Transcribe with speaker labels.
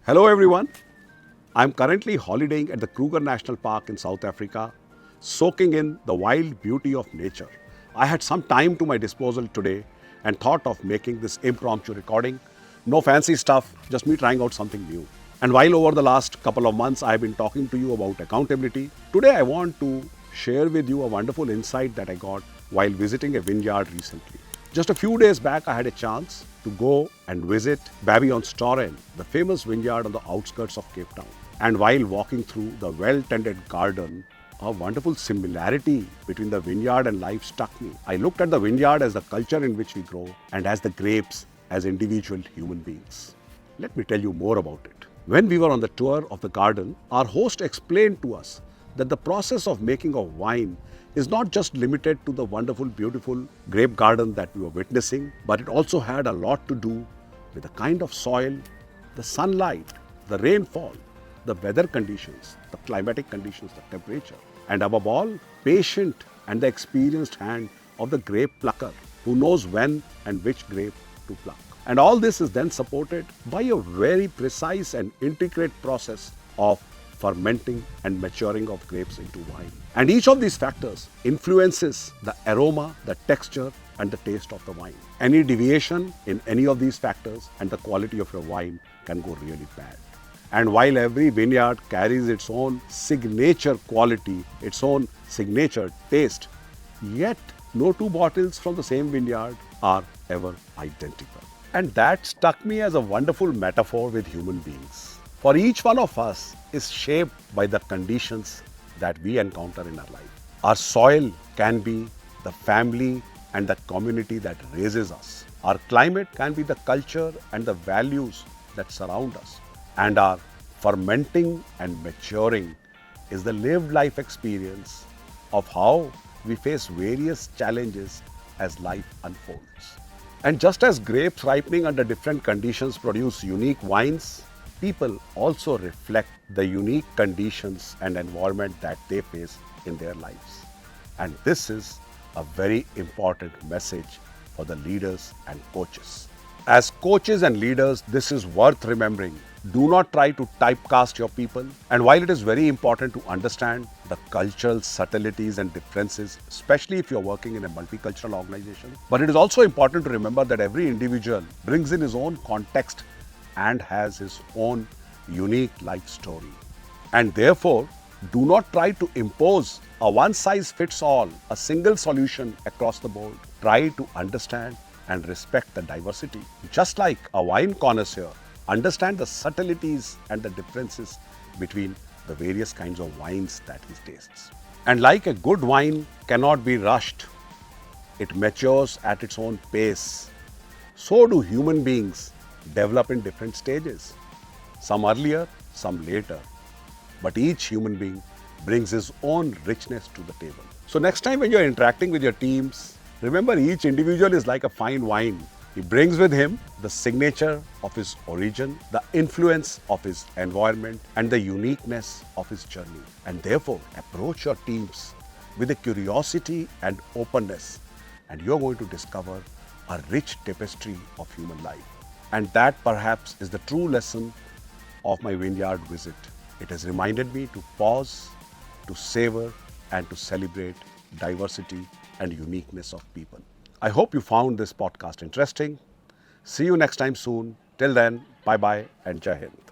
Speaker 1: Hello everyone. I'm currently holidaying at the Kruger National Park in South Africa, soaking in the wild beauty of nature. I had some time to my disposal today and thought of making this impromptu recording. No fancy stuff, just me trying out something new. And while over the last couple of months I've been talking to you about accountability, today I want to share with you a wonderful insight that I got while visiting a vineyard recently. Just a few days back, I had a chance to go and visit Babionstoren, the famous vineyard on the outskirts of Cape Town. And while walking through the well-tended garden, a wonderful similarity between the vineyard and life struck me. I looked at the vineyard as the culture in which we grow and as the grapes as individual human beings. Let me tell you more about it. When we were on the tour of the garden, our host explained to us that the process of making of wine is not just limited to the wonderful, beautiful grape garden that we were witnessing, but it also had a lot to do with the kind of soil, the sunlight, the rainfall, the weather conditions, the climatic conditions, the temperature, and above all, patient and the experienced hand of the grape plucker who knows when and which grape to pluck. And all this is then supported by a very precise and intricate process of fermenting and maturing of grapes into wine. And each of these factors influences the aroma, the texture, and the taste of the wine. Any deviation in any of these factors and the quality of your wine can go really bad. And while every vineyard carries its own signature quality, its own signature taste, yet no two bottles from the same vineyard are ever identical. And that struck me as a wonderful metaphor with human beings. For each one of us is shaped by the conditions that we encounter in our life. Our soil can be the family and the community that raises us. Our climate can be the culture and the values that surround us. And our fermenting and maturing is the lived life experience of how we face various challenges as life unfolds. And just as grapes ripening under different conditions produce unique wines, people also reflect the unique conditions and environment that they face in their lives. And this is a very important message for the leaders and coaches. As coaches and leaders, this is worth remembering. Do not try to typecast your people. And while it is very important to understand the cultural subtleties and differences, especially if you're working in a multicultural organization, but it is also important to remember that every individual brings in his own context and has his own unique life story. And therefore, do not try to impose a one-size-fits-all, a single solution across the board. Try to understand and respect the diversity. Just like a wine connoisseur, understand the subtleties and the differences between the various kinds of wines that he tastes. And like a good wine cannot be rushed, it matures at its own pace. So do human beings develop in different stages, some earlier, some later. But each human being brings his own richness to the table. So next time when you're interacting with your teams, remember each individual is like a fine wine. He brings with him the signature of his origin, the influence of his environment, and the uniqueness of his journey. And therefore, approach your teams with a curiosity and openness, and you're going to discover a rich tapestry of human life. And that perhaps is the true lesson of my vineyard visit. It has reminded me to pause, to savor, and to celebrate diversity and uniqueness of people. I hope you found this podcast interesting. See you next time soon. Till then, bye-bye and Jai Hind.